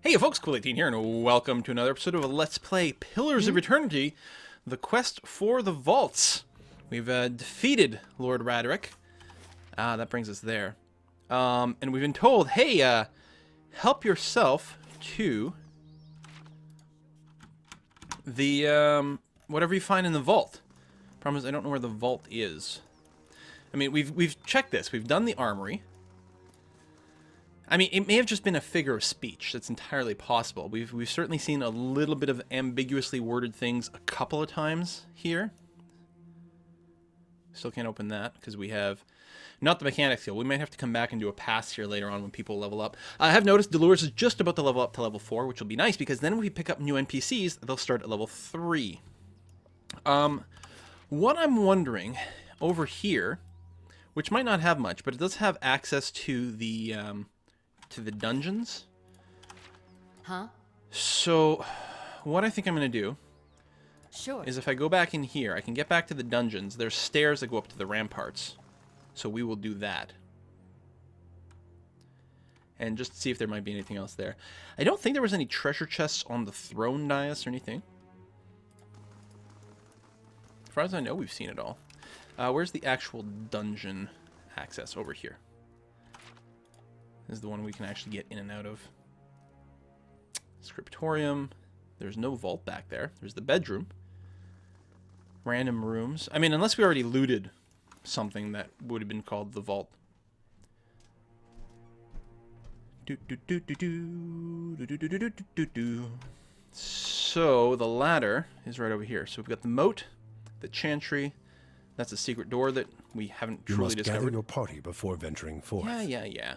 Hey folks, Cool18 here, and welcome to another episode of Let's Play Pillars of Eternity, the quest for the vaults. We've defeated Lord Raderick. That brings us there. And we've been told, hey, help yourself to the, whatever you find in the vault. Problem is, I don't know where the vault is. I mean, we've checked this. We've done the armory. I mean, it may have just been a figure of speech. That's entirely possible. We've certainly seen a little bit of ambiguously worded things a couple of times here. Still can't open that because we have not the mechanics skill. We might have to come back and do a pass here later on when people level up. I have noticed Dolores is just about to level up to level 4, which will be nice because then when we pick up new NPCs, they'll start at level 3. What I'm wondering over here, which might not have much, but it does have access to the dungeons. Huh? So, what I think I'm going to do Sure. is if I go back in here, I can get back to the dungeons. There's stairs that go up to the ramparts. So we will do that. And just see if there might be anything else there. I don't think there was any treasure chests on the throne dais or anything. As far as I know, we've seen it all. Where's the actual dungeon access? Over here. This is the one we can actually get in and out of. Scriptorium. There's no vault back there. There's the bedroom. Random rooms. I mean, unless we already looted something that would have been called the vault. So, the ladder is right over here. So we've got the moat, the chantry. That's a secret door that we haven't truly discovered. You must gather your party before venturing forth. Yeah.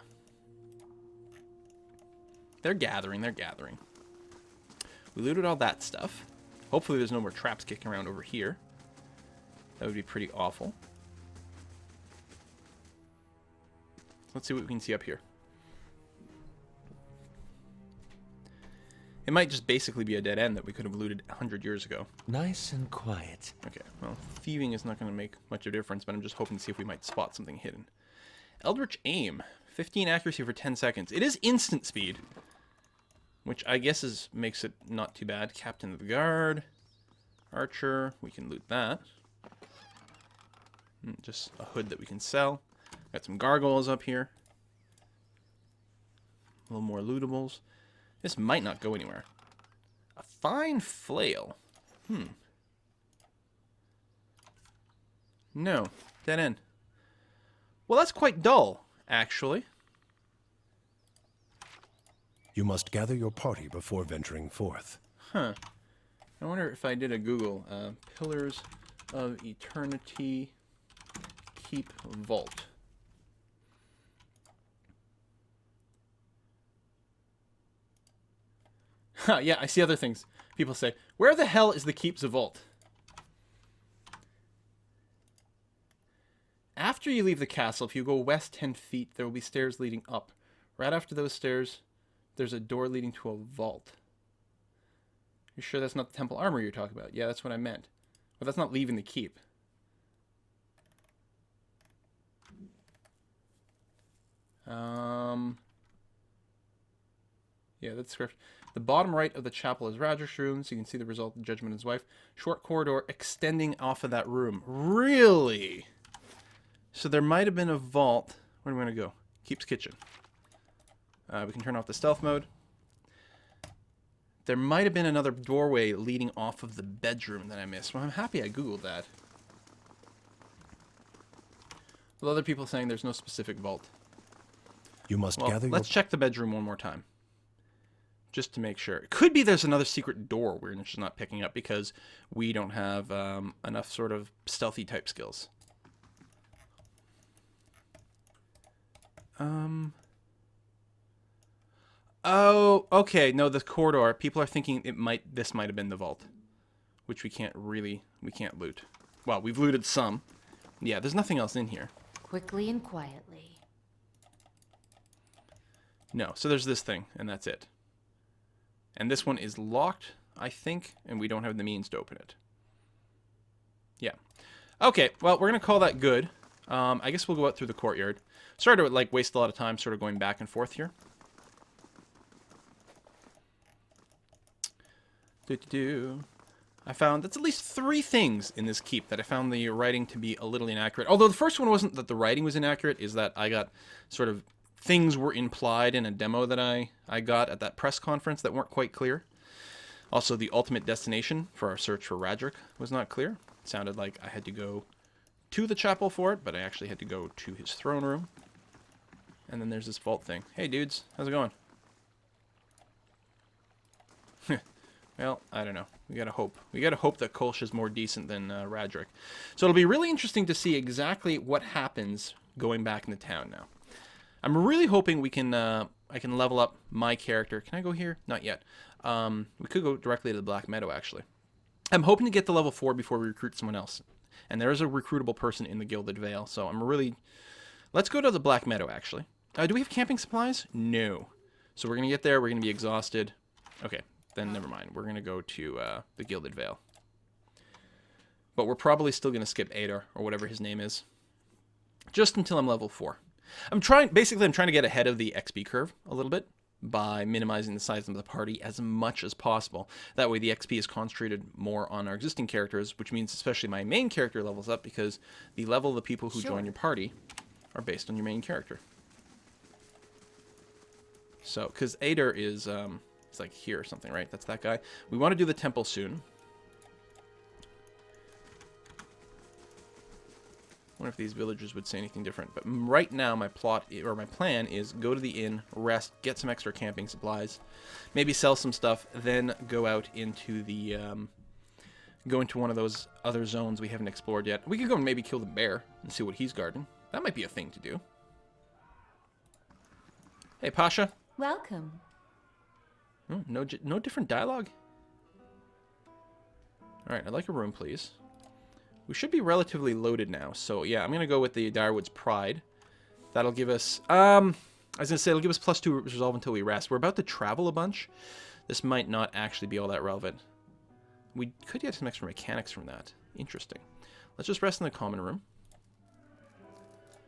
They're gathering. We looted all that stuff. Hopefully there's no more traps kicking around over here. That would be pretty awful. Let's see what we can see up here. It might just basically be a dead end that we could have looted 100 years ago. Nice and quiet. Okay, well, thieving is not going to make much of a difference, but I'm just hoping to see if we might spot something hidden. Eldritch Aim. 15 accuracy for 10 seconds. It is instant speed, which I guess makes it not too bad. Captain of the Guard. Archer. We can loot that. Just a hood that we can sell. Got some gargoyles up here. A little more lootables. This might not go anywhere. A fine flail. No. Dead end. Well, that's quite dull, actually. You must gather your party before venturing forth. Huh. I wonder if I did a Google. Pillars of Eternity Keep Vault. Huh, yeah, I see other things. People say, where the hell is the Keep's Vault? After you leave the castle, if you go west 10 feet, there will be stairs leading up. Right after those stairs, there's a door leading to a vault. You sure that's not the temple armor you're talking about? Yeah, that's what I meant. But that's not leaving the keep. Yeah, that's script. The bottom right of the chapel is Radrick's room, so you can see the result of the judgment of his wife. Short corridor extending off of that room. Really? So there might have been a vault. Where do we want to go? Keep's kitchen. We can turn off the stealth mode. There might have been another doorway leading off of the bedroom that I missed. Well, I'm happy I googled that. With other people saying there's no specific vault. You must gather let's check the bedroom one more time. Just to make sure. It could be there's another secret door we're just not picking up because we don't have enough sort of stealthy type skills. Oh, okay. No, the corridor. People are thinking this might have been the vault, which we can't loot. Well, we've looted some. Yeah, there's nothing else in here. Quickly and quietly. No, so there's this thing, and that's it. And this one is locked, I think, and we don't have the means to open it. Yeah. Okay, well, we're going to call that good. I guess we'll go out through the courtyard. Sorry to, waste a lot of time sort of going back and forth here. Do-do-do. I found that's at least 3 things in this keep that I found the writing to be a little inaccurate. Although the first one wasn't that the writing was inaccurate, is that I got sort of things were implied in a demo that I got at that press conference that weren't quite clear. Also, the ultimate destination for our search for Radric was not clear. It sounded like I had to go to the chapel for it, but I actually had to go to his throne room. And then there's this vault thing. Hey dudes, how's it going? Well, I don't know. We gotta hope. We gotta hope that Kolsch is more decent than Radric. So it'll be really interesting to see exactly what happens going back into town now. I'm really hoping we can. I can level up my character. Can I go here? Not yet. We could go directly to the Black Meadow, actually. I'm hoping to get to level 4 before we recruit someone else. And there is a recruitable person in the Gilded Vale, so I'm really... Let's go to the Black Meadow, actually. Do we have camping supplies? No. So we're going to get there. We're going to be exhausted. Okay. Then never mind. We're going to go to the Gilded Vale. But we're probably still going to skip Eder, or whatever his name is. Just until I'm level 4. I'm trying to get ahead of the XP curve a little bit by minimizing the size of the party as much as possible. That way the XP is concentrated more on our existing characters, which means especially my main character levels up because the level of the people who join your party are based on your main character. So, because Eder is... it's like here or something, right? That's that guy. We want to do the temple soon. I wonder if these villagers would say anything different. But right now, my plan is go to the inn, rest, get some extra camping supplies, maybe sell some stuff, then go out into the go into one of those other zones we haven't explored yet. We could go and maybe kill the bear and see what he's guarding. That might be a thing to do. Hey, Pasha. Welcome. Oh, no different dialogue? Alright, I'd like a room, please. We should be relatively loaded now, so yeah, I'm going to go with the Direwoods Pride. That'll give us, I was going to say, it'll give us +2 resolve until we rest. We're about to travel a bunch. This might not actually be all that relevant. We could get some extra mechanics from that. Interesting. Let's just rest in the common room.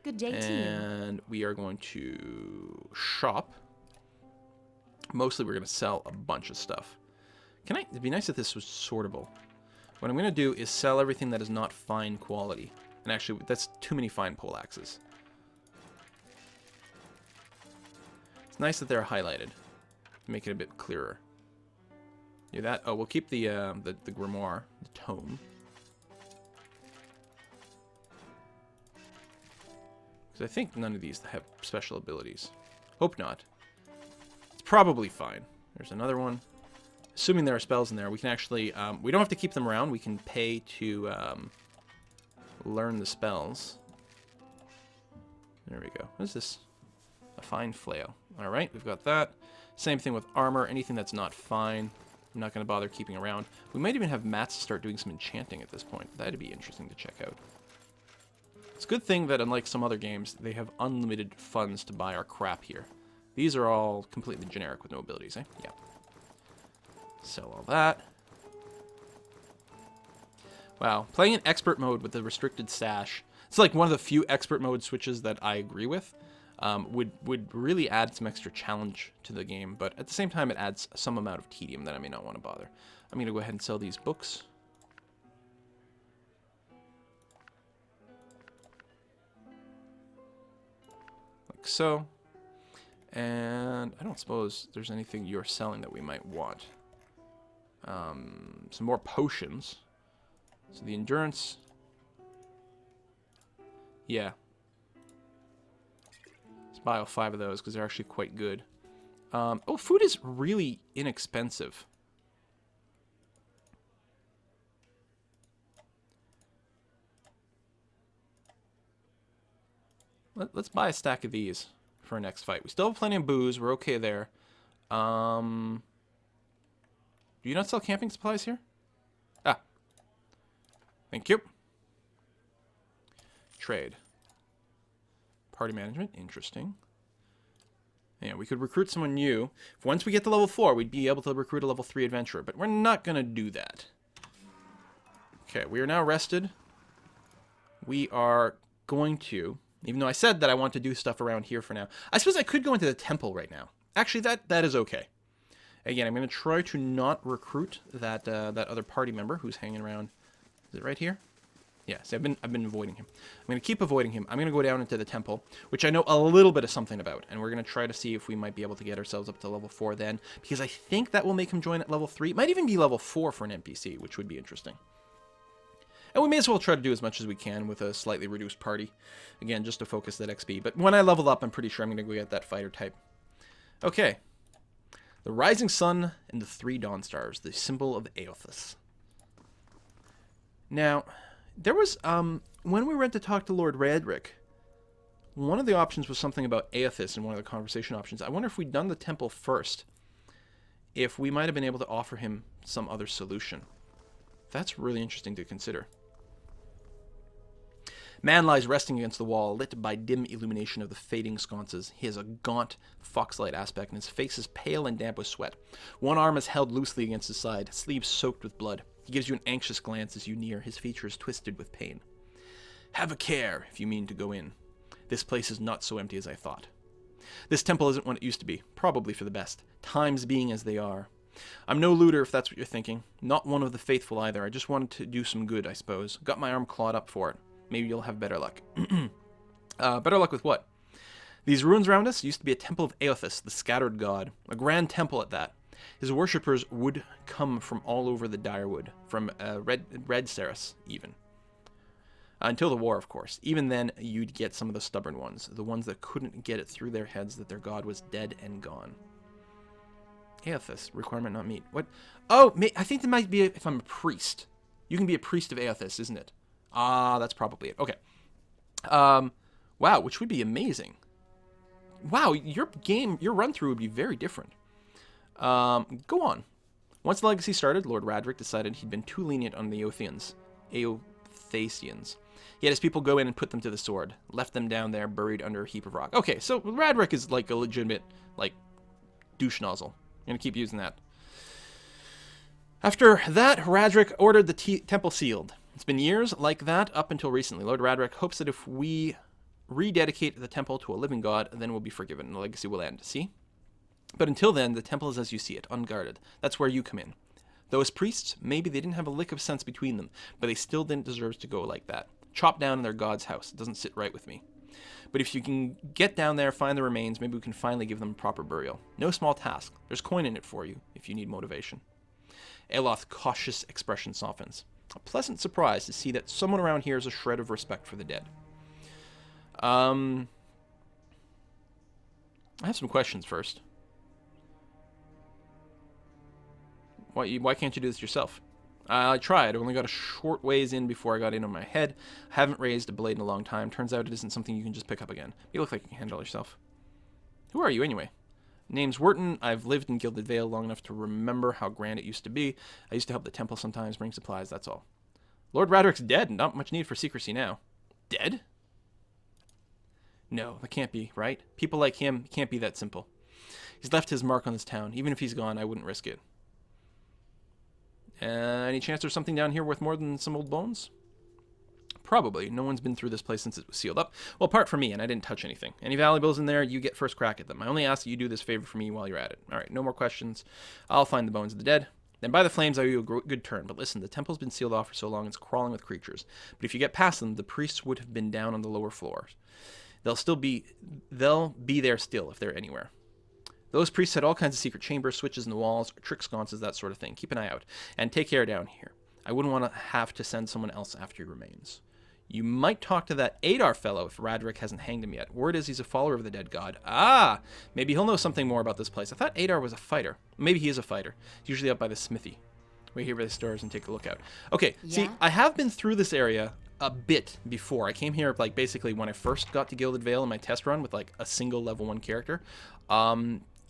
Good day to you. And we are going to shop. Mostly we're going to sell a bunch of stuff. It'd be nice if this was sortable. What I'm going to do is sell everything that is not fine quality. And actually, that's too many fine pole axes. It's nice that they're highlighted to make it a bit clearer. Do that. Oh, we'll keep the grimoire, the tome. Because I think none of these have special abilities. Hope not. It's probably fine. There's another one. Assuming there are spells in there, we can actually... we don't have to keep them around. We can pay to learn the spells. There we go. What is this? A fine flail. Alright, we've got that. Same thing with armor. Anything that's not fine, I'm not going to bother keeping around. We might even have mats start doing some enchanting at this point. That'd be interesting to check out. It's a good thing that, unlike some other games, they have unlimited funds to buy our crap here. These are all completely generic with no abilities, eh? Yeah. Sell all that. Wow, playing in expert mode with the restricted stash. It's like one of the few expert mode switches that I agree with. Would really add some extra challenge to the game, but at the same time it adds some amount of tedium that I may not want to bother. I'm going to go ahead and sell these books. Like so. And I don't suppose there's anything you're selling that we might want. Some more potions. So the endurance. Yeah. Let's buy all 5 of those because they're actually quite good. Oh, food is really inexpensive. Let's buy a stack of these for our next fight. We still have plenty of booze. We're okay there. Do you not sell camping supplies here? Ah. Thank you. Trade. Party management. Interesting. Yeah, we could recruit someone new. Once we get to level 4, we'd be able to recruit a level 3 adventurer, but we're not going to do that. Okay, we are now rested. We are going to, even though I said that I want to do stuff around here for now, I suppose I could go into the temple right now. Actually, that is okay. Again, I'm going to try to not recruit that that other party member who's hanging around. Is it right here? Yeah, see, I've been avoiding him. I'm going to keep avoiding him. I'm going to go down into the temple, which I know a little bit of something about, and we're going to try to see if we might be able to get ourselves up to level 4 then, because I think that will make him join at level 3. It might even be level 4 for an NPC, which would be interesting. And we may as well try to do as much as we can with a slightly reduced party. Again, just to focus that XP. But when I level up, I'm pretty sure I'm going to go get that fighter type. Okay. The rising sun and the 3 dawn stars, the symbol of Aothas. Now, there was, when we went to talk to Lord Radric, one of the options was something about Aothas in one of the conversation options. I wonder if we'd done the temple first, if we might have been able to offer him some other solution. That's really interesting to consider. Man lies resting against the wall, lit by dim illumination of the fading sconces. He has a gaunt, fox-like aspect, and his face is pale and damp with sweat. One arm is held loosely against his side, sleeves soaked with blood. He gives you an anxious glance as you near, his features twisted with pain. Have a care if you mean to go in. This place is not so empty as I thought. This temple isn't what it used to be, probably for the best, times being as they are. I'm no looter, if that's what you're thinking. Not one of the faithful either. I just wanted to do some good, I suppose. Got my arm clawed up for it. Maybe you'll have better luck. Better luck with what? These ruins around us used to be a temple of Aothas, the scattered god. A grand temple at that. His worshippers would come from all over the Direwood, from Red Saris, even. Until the war, of course. Even then, you'd get some of the stubborn ones, the ones that couldn't get it through their heads that their god was dead and gone. Aothas, requirement not meet. What? Oh, I think that might be if I'm a priest. You can be a priest of Aothas, isn't it? Ah, that's probably it. Okay. Wow, which would be amazing. Wow, your run-through would be very different. Go on. Once the legacy started, Lord Radric decided he'd been too lenient on the Aothasians. He had his people go in and put them to the sword, left them down there buried under a heap of rock. Okay, so Radric is like a legitimate, like, douche nozzle. I'm going to keep using that. After that, Radric ordered the temple sealed. It's been years like that up until recently. Lord Radric hopes that if we rededicate the temple to a living god, then we'll be forgiven and the legacy will end. See? But until then, the temple is as you see it, unguarded. That's where you come in. Those priests, maybe they didn't have a lick of sense between them, but they still didn't deserve to go like that. Chopped down in their god's house. It doesn't sit right with me. But if you can get down there, find the remains, maybe we can finally give them proper burial. No small task. There's coin in it for you, if you need motivation. Eloth's cautious expression softens. A pleasant surprise to see that someone around here has a shred of respect for the dead. I have some questions first. Why can't you do this yourself? I tried. I only got a short ways in before I got in on my head. I haven't raised a blade in a long time. Turns out it isn't something you can just pick up again. You look like you can handle yourself. Who are you, anyway? Name's Wharton. I've lived in Gilded Vale long enough to remember how grand it used to be. I used to help the temple sometimes, bring supplies, that's all. Lord Radric's dead. Not much need for secrecy now. Dead? No, that can't be, right? People like him can't be that simple. He's left his mark on this town. Even if he's gone, I wouldn't risk it. Any chance there's something down here worth more than some old bones? Probably. No one's been through this place since it was sealed up. Well, apart from me, and I didn't touch anything. Any valuables in there, you get first crack at them. I only ask that you do this favor for me while you're at it. All right, no more questions. I'll find the bones of the dead. Then by the flames, I owe you a good turn. But listen, the temple's been sealed off for so long, it's crawling with creatures. But if you get past them, the priests would have been down on the lower floors. They'll be there still if they're anywhere. Those priests had all kinds of secret chambers, switches in the walls, trick sconces, that sort of thing. Keep an eye out. And take care down here. I wouldn't want to have to send someone else after your remains. You might talk to that Eder fellow if Radric hasn't hanged him yet. Word is he's a follower of the dead god. Ah! Maybe he'll know something more about this place. I thought Eder was a fighter. Maybe he is a fighter. He's usually up by the smithy. Wait here by the stars and take a look out. Okay, yeah. See, I have been through this area a bit before. I came here, like, basically when I first got to Gilded Vale in my test run with, like, a single level 1 character.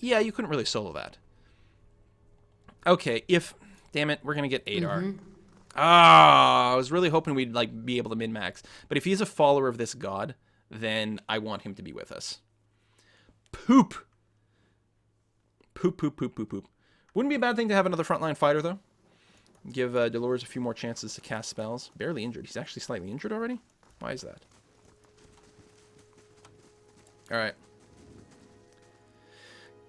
Yeah, you couldn't really solo that. Okay, damn it, we're gonna get Eder. Mm-hmm. I was really hoping we'd, like, be able to min-max. But if he's a follower of this god, then I want him to be with us. Poop. Poop, poop, poop, poop, poop. Wouldn't be a bad thing to have another frontline fighter, though. Give Dolores a few more chances to cast spells. Barely injured. He's actually slightly injured already? Why is that? Alright.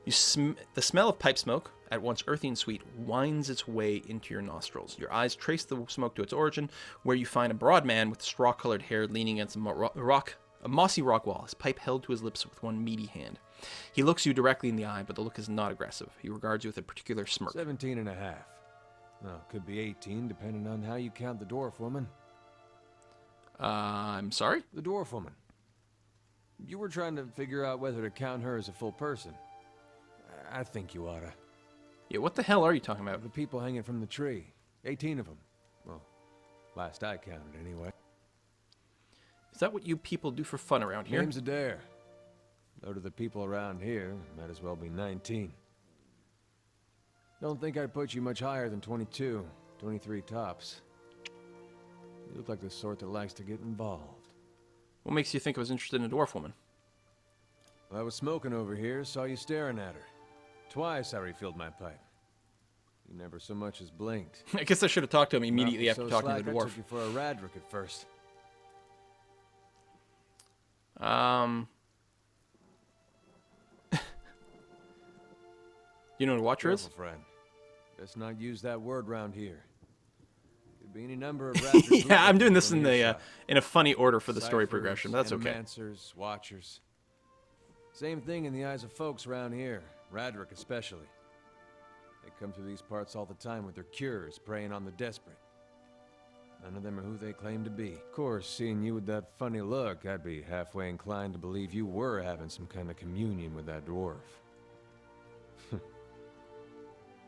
The smell of pipe smoke, at once earthy and sweet, winds its way into your nostrils. Your eyes trace the smoke to its origin, where you find a broad man with straw-colored hair leaning against a mossy rock wall, his pipe held to his lips with one meaty hand. He looks you directly in the eye, but the look is not aggressive. He regards you with a particular smirk. 17 and a half. Well, could be 18, depending on how you count the dwarf woman. I'm sorry? The dwarf woman. You were trying to figure out whether to count her as a full person. I think you oughta. Yeah, what the hell are you talking about? The people hanging from the tree. 18 of them. Well, last I counted, anyway. Is that what you people do for fun around here? Name's Eder. Though to the people around here, might as well be 19. Don't think I'd put you much higher than 22, 23 tops. You look like the sort that likes to get involved. What makes you think I was interested in a dwarf woman? I was smoking over here, saw you staring at her. Twice I refilled my pipe. You never so much as blinked. I guess I should have talked to him immediately after talking to the I dwarf. took you for a Radric at first. You know what a watcher is? Careful, friend. Best not use that word round here. Could be any number of Radric. Yeah, I'm doing this in the earshot. In a funny order for the story Ciphers, progression, but that's okay. Animancers, watchers. Same thing in the eyes of folks around here, Radric especially. They come through these parts all the time with their cures, preying on the desperate. None of them are who they claim to be. Of course, seeing you with that funny look, I'd be halfway inclined to believe you were having some kind of communion with that dwarf.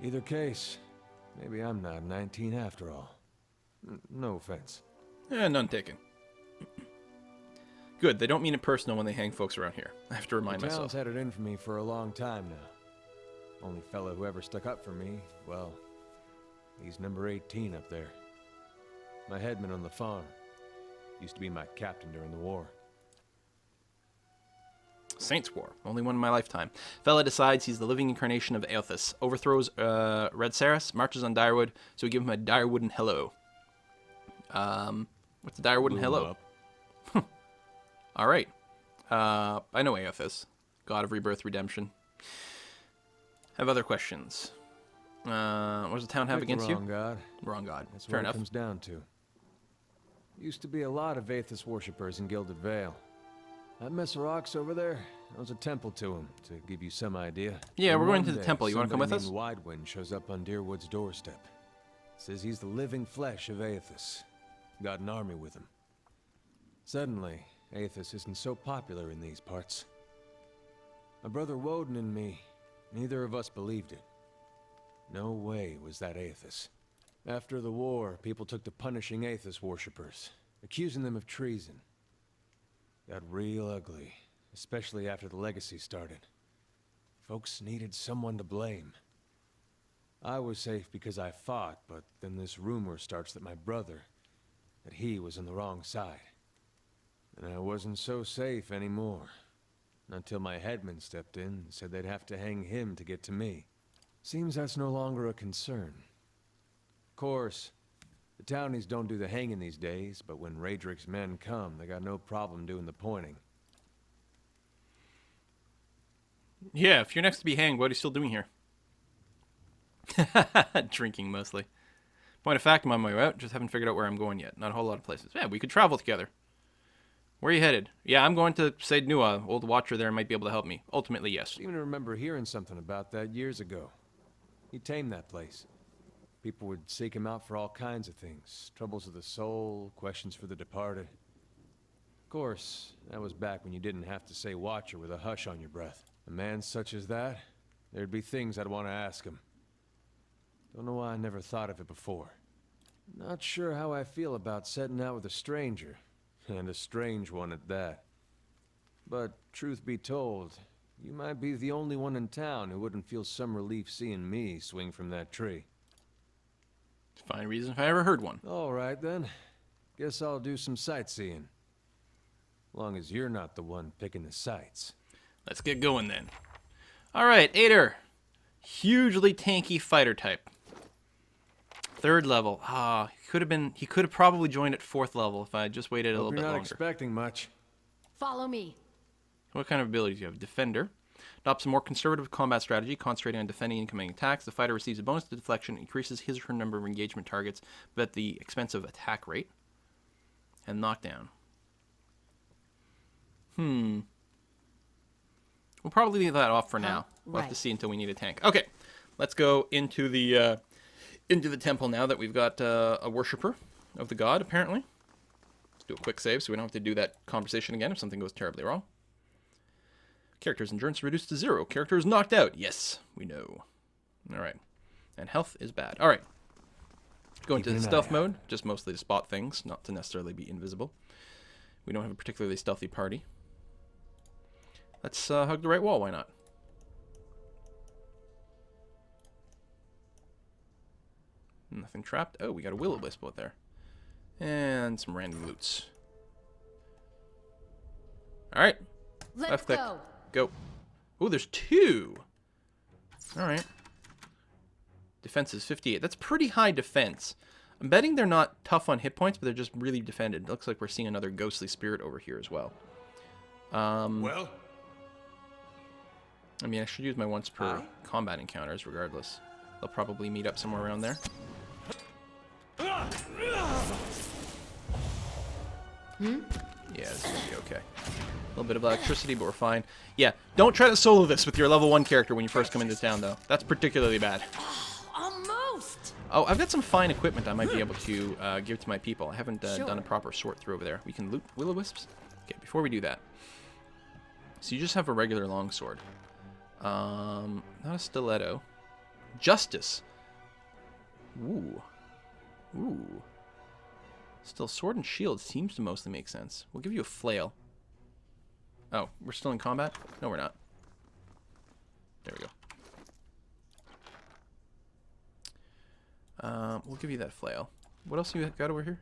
Either case, maybe I'm not 19 after all. No offense. None taken. Good, they don't mean it personal when they hang folks around here. I have to remind The myself. town's had it in for me for a long time now. Only fellow who ever stuck up for me, well, he's number 18 up there. My headman on the farm. Used to be my captain during the war. Saints War, only one in my lifetime. Fella decides he's the living incarnation of Aothas, overthrows Red Saris, marches on Direwwood, so we give him a Direwooden hello. What's a Direwooden hello? All right. I know Aothas, god of rebirth, redemption. Have other questions. What does the town have Pick against the you? wrong god. Wrong god. That's Fair what enough. it comes down to. Used to be a lot of Aethys worshippers in Gilded Vale. That mess of rocks over there, there was a temple to him, to give you some idea. Yeah, And we're going one to the day, temple. You want to come with somebody us? named Widewind shows up on Deerwood's doorstep. Says he's the living flesh of Aethys. Got an army with him. Suddenly, Aethys isn't so popular in these parts. My brother Woden and me, neither of us believed it. No way was that Aethys. After the war, people took to punishing Aethys worshippers, accusing them of treason. Got real ugly, especially after the legacy started. Folks needed someone to blame. I was safe because I fought, but then this rumor starts that my brother, that he was on the wrong side. And I wasn't so safe anymore. Until my headman stepped in and said they'd have to hang him to get to me. Seems that's no longer a concern. Of course, the townies don't do the hanging these days, but when Radric's men come, they got no problem doing the pointing. Yeah, if you're next to be hanged, what are you still doing here? Drinking, mostly. Point of fact, I'm on my way out, just haven't figured out where I'm going yet. Not a whole lot of places. Yeah, we could travel together. Where are you headed? Yeah, I'm going to Said Nua. Old Watcher there might be able to help me. Ultimately, yes. I even remember hearing something about that years ago. He tamed that place. People would seek him out for all kinds of things. Troubles of the soul, questions for the departed. Of course, that was back when you didn't have to say Watcher with a hush on your breath. A man such as that, there'd be things I'd want to ask him. Don't know why I never thought of it before. Not sure how I feel about setting out with a stranger. And a strange one at that. But, truth be told, you might be the only one in town who wouldn't feel some relief seeing me swing from that tree. Fine reason if I ever heard one. All right, then. Guess I'll do some sightseeing. Long as you're not the one picking the sights. Let's get going then. All right, Eder. Hugely tanky fighter type. 3rd level. He could have probably joined at 4th level if I had just waited a little Hope bit you're not longer. expecting much. Follow me. What kind of abilities do you have? Defender. Adopts a more conservative combat strategy, concentrating on defending incoming attacks. The fighter receives a bonus to deflection, increases his or her number of engagement targets, but at the expense of attack rate. And knockdown. We'll probably leave that off for now. We'll have to see until we need a tank. Okay, let's go into the temple now that we've got a worshipper of the god, apparently. Let's do a quick save so we don't have to do that conversation again if something goes terribly wrong. Character's endurance reduced to 0. Character is knocked out. Yes, we know. All right. And health is bad. All right. Go into the stealth mode, just mostly to spot things, not to necessarily be invisible. We don't have a particularly stealthy party. Let's hug the right wall, why not? Nothing trapped. Oh, we got a will-o-wisp out there. And some random loots. All right. Let's go. Go. Oh, there's 2. All right. Defense is 58. That's pretty high defense. I'm betting they're not tough on hit points, but they're just really defended. It looks like we're seeing another ghostly spirit over here as well. Well? I mean, I should use my once per combat encounters regardless. They'll probably meet up somewhere around there. Yeah, this is gonna be okay. A little bit of electricity, but we're fine. Yeah, don't try to solo this with your level 1 character when you first come into town, though. That's particularly bad. Almost. Oh, I've got some fine equipment I might be able to give to my people. I haven't done a proper sort through over there. We can loot will-o-wisps? Okay, before we do that. So you just have a regular longsword. Not a stiletto. Justice. Ooh. Ooh. Still, sword and shield seems to mostly make sense. We'll give you a flail. Oh, we're still in combat? No, we're not. There we go. We'll give you that flail. What else you got over here?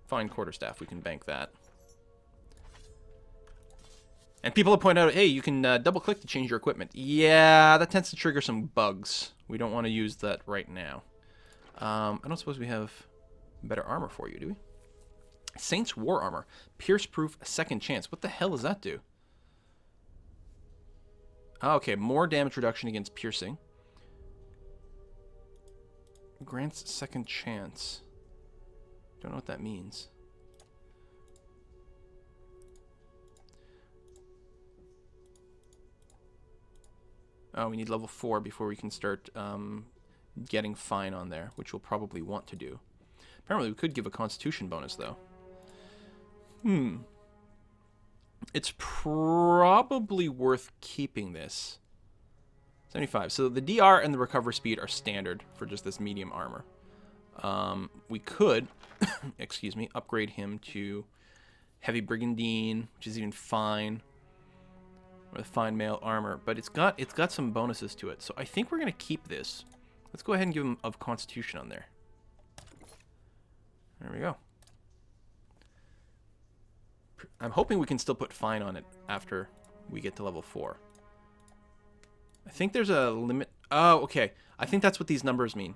Fine quarterstaff. We can bank that. And people have pointed out, hey, you can double-click to change your equipment. Yeah, that tends to trigger some bugs. We don't want to use that right now. I don't suppose we have better armor for you, do we? Saints War Armor. Pierce-proof, second chance. What the hell does that do? Oh, okay, more damage reduction against piercing. Grants second chance. Don't know what that means. Oh, we need level 4 before we can start getting fine on there, which we'll probably want to do. Apparently, we could give a constitution bonus, though. It's probably worth keeping this. 75. So the DR and the recover speed are standard for just this medium armor. We could, excuse me, upgrade him to heavy brigandine, which is even fine. With fine mail armor, but it's got some bonuses to it. So I think we're gonna keep this. Let's go ahead and give him of Constitution on there. There we go. I'm hoping we can still put fine on it after we get to level 4. I think there's a limit. Oh, okay. I think that's what these numbers mean.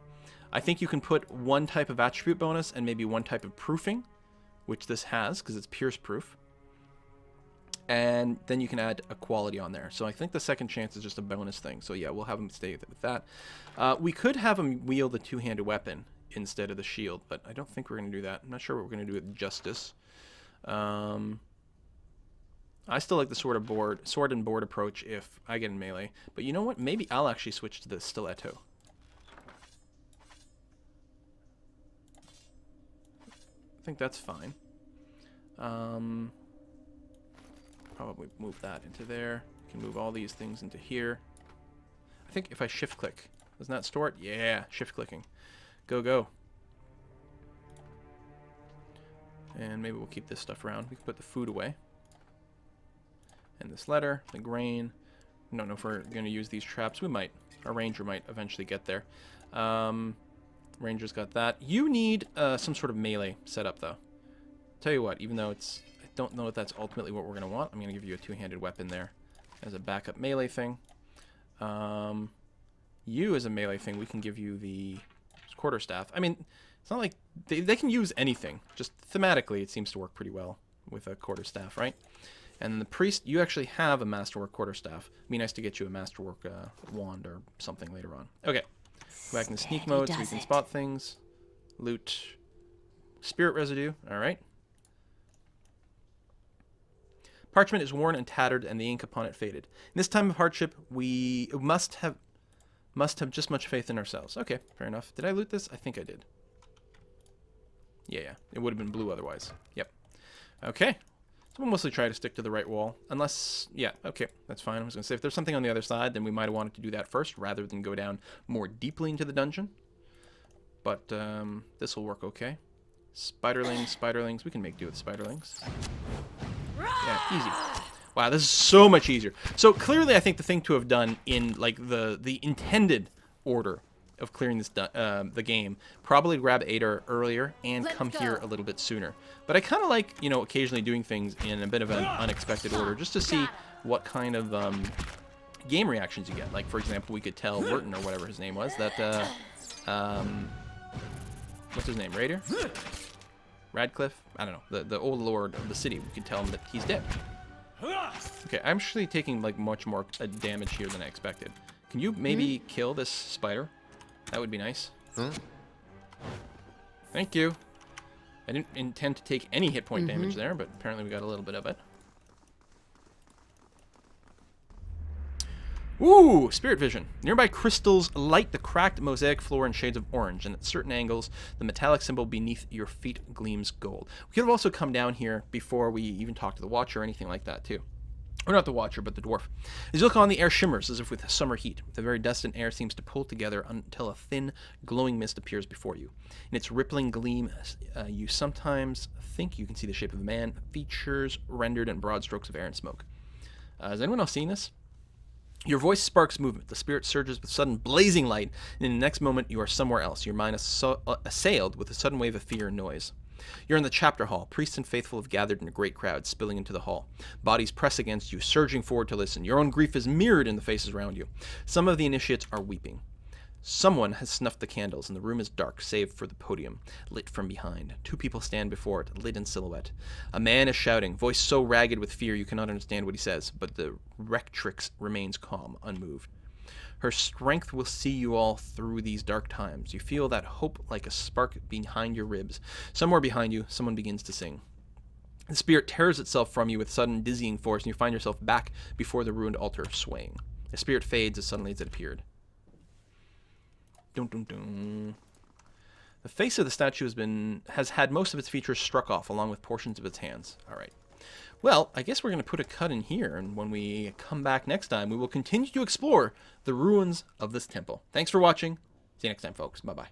I think you can put one type of attribute bonus and maybe one type of proofing, which this has because it's pierce proof. And then you can add a quality on there. So I think the second chance is just a bonus thing. So yeah, we'll have him stay with that. We could have him wield the two-handed weapon instead of the shield, but I don't think we're going to do that. I'm not sure what we're going to do with Justice. I still like the sword and board approach if I get in melee. But you know what? Maybe I'll actually switch to the stiletto. I think that's fine. Probably move that into there. You can move all these things into here. I think if I shift click, doesn't that store it? Yeah, shift clicking. Go, go. And maybe we'll keep this stuff around. We can put the food away. And this letter, the grain. I don't know if we're going to use these traps. We might. Our ranger might eventually get there. Ranger's got that. You need some sort of melee setup, though. Tell you what, even though it's... I don't know if that's ultimately what we're going to want. I'm going to give you a two-handed weapon there as a backup melee thing. You as a melee thing, we can give you the quarterstaff. I mean, it's not like... They can use anything. Just thematically, it seems to work pretty well with a quarterstaff, right? And the priest, you actually have a masterwork quarterstaff. It'd be nice to get you a masterwork wand or something later on. Okay. Go back into sneak mode so we can spot things. Loot. Spirit residue. All right. Parchment is worn and tattered, and the ink upon it faded. In this time of hardship, we must have just much faith in ourselves. Okay, fair enough. Did I loot this? I think I did. Yeah. It would have been blue otherwise. Yep. Okay. So we'll mostly try to stick to the right wall. Unless, yeah, okay, that's fine. I was going to say, if there's something on the other side, then we might have wanted to do that first, rather than go down more deeply into the dungeon. But this will work okay. Spiderlings. We can make do with spiderlings. Yeah, easy. Wow, this is so much easier. So clearly, I think the thing to have done in like the intended order of clearing this the game, probably grab Eder earlier and come here a little bit sooner. But I kind of like, you know, occasionally doing things in a bit of an unexpected order, just to see what kind of game reactions you get. Like, for example, we could tell Wharton, or whatever his name was, that what's his name, Raider? Radcliffe? I don't know. The old lord of the city. We could tell him that he's dead. Okay, I'm actually taking like much more damage here than I expected. Can you maybe kill this spider? That would be nice. Thank you. I didn't intend to take any hit point damage there, but apparently we got a little bit of it. Ooh, spirit vision. Nearby crystals light the cracked mosaic floor in shades of orange, and at certain angles, the metallic symbol beneath your feet gleams gold. We could have also come down here before we even talked to the Watcher or anything like that, too. Or not the Watcher, but the dwarf. As you look on, the air shimmers as if with summer heat. The very dust and air seems to pull together until a thin, glowing mist appears before you. In its rippling gleam, you sometimes think you can see the shape of a man, features rendered in broad strokes of air and smoke. Has anyone else seen this? Your voice sparks movement. The spirit surges with sudden blazing light, and in the next moment you are somewhere else, your mind assailed with a sudden wave of fear and noise. You're in the chapter hall. Priests and faithful have gathered in a great crowd, spilling into the hall. Bodies press against you, surging forward to listen. Your own grief is mirrored in the faces around you. Some of the initiates are weeping. Someone has snuffed the candles, and the room is dark, save for the podium, lit from behind. Two people stand before it, lit in silhouette. A man is shouting, voice so ragged with fear you cannot understand what he says, but the rectrix remains calm, unmoved. Her strength will see you all through these dark times. You feel that hope like a spark behind your ribs. Somewhere behind you, someone begins to sing. The spirit tears itself from you with sudden dizzying force, and you find yourself back before the ruined altar, swaying. The spirit fades as suddenly as it appeared. Dun, dun, dun. The face of the statue has had most of its features struck off, along with portions of its hands. All right. Well, I guess we're going to put a cut in here, and when we come back next time, we will continue to explore the ruins of this temple. Thanks for watching. See you next time, folks. Bye-bye.